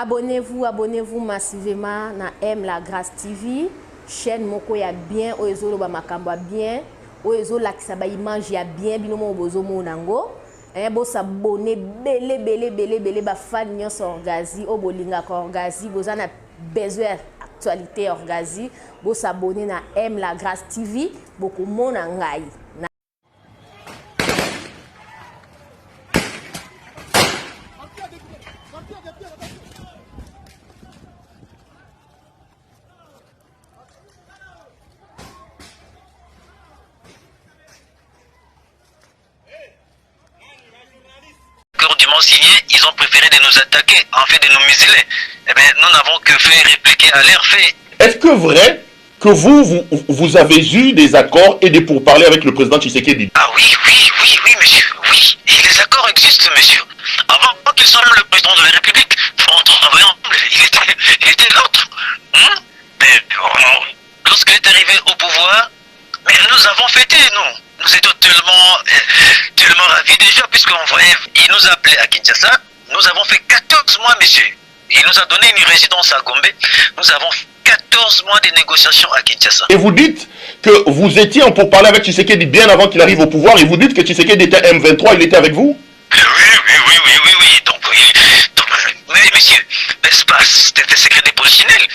Abonnez-vous massivement na M La Grâce TV. Chaîne moko ya bien, oezo ba makambo bien, oezo lakisa ba image ya bien, binomo bozo monango. Bo s'abonner belé ba fan nyonso Orgazi, o bolinga ko Orgazi, bozana besoin actualité Orgazi, bo s'abonner na M La Grâce TV, boko mona ngai. Signé, ils ont préféré de nous attaquer, en fait de nous museler. Eh bien, nous n'avons que fait répliquer à leur fait. Est-ce que vrai que vous avez eu des accords et des pourparlers avec le président Tshisekedi? Ah oui, monsieur, oui. Et les accords existent, monsieur. Avant qu'il soit le président de la République, on travaillait ensemble, il était l'autre. Mais lorsqu'il est arrivé au pouvoir, mais nous avons fêté, nous. Nous étions tellement ravis déjà, puisqu'on voyait, il nous a appelé à Kinshasa. Nous avons fait 14 mois, monsieur. Il nous a donné une résidence à Gombe. Nous avons fait 14 mois de négociations à Kinshasa. Et vous dites que vous étiez en pourparlers avec Tshisekedi bien avant qu'il arrive au pouvoir, et vous dites que Tshisekedi était M23, il était avec vous? Oui. Donc, mais monsieur, n'est-ce pas, c'était un secret de polichinelle.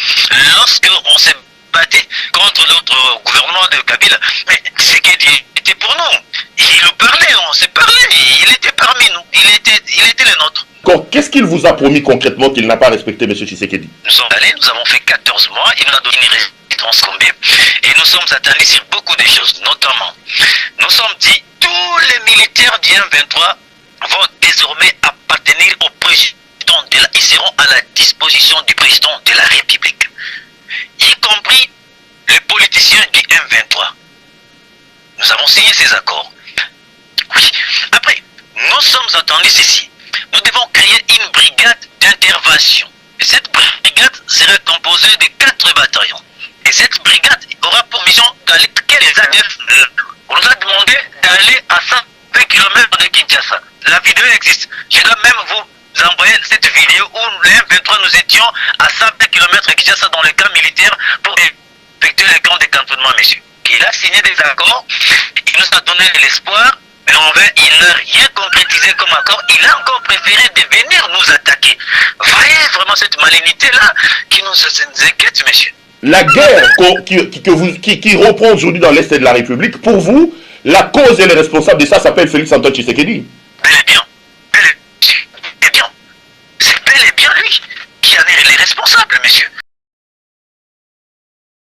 Lorsqu'on s'est battu contre l'autre gouvernement de Kabila, mais Tshisekedi était pour nous. Il nous parlait, on s'est parlé, il était parmi nous, il était le nôtre. Qu'est-ce qu'il vous a promis concrètement qu'il n'a pas respecté, M. Tshisekedi? Nous sommes allés, nous avons fait 14 mois, il nous a donné une résidence Gombe, et nous sommes attendus sur beaucoup de choses, notamment, nous sommes dit, tous les militaires du M23 vont désormais appartenir au président ils seront à la disposition du président de la République, y compris les politiciens du M23. Nous avons signé ces accords. Oui. Après, nous sommes attendus ceci. Nous devons créer une brigade d'intervention. Et cette brigade sera composée de 4 bataillons. Et cette brigade aura pour mission d'aller... On nous a demandé d'aller à 120 km de Kinshasa. La vidéo existe. Je dois même vous envoyer cette vidéo où le M23 nous étions à 120 km de Kinshasa dans le camp militaire pour effectuer le camp de cantonnement, monsieur. Il a signé des accords, il nous a donné de l'espoir, mais il n'a rien concrétisé comme accord. Il a encore préféré de venir nous attaquer. Voyez vraiment cette malignité-là qui nous inquiète, monsieur. La guerre qui reprend aujourd'hui dans l'Est de la République, pour vous, la cause et le responsable de ça s'appelle Félix Antoine Tshisekedi. Bel et bien. C'est bel et bien lui qui en est les responsables, monsieur.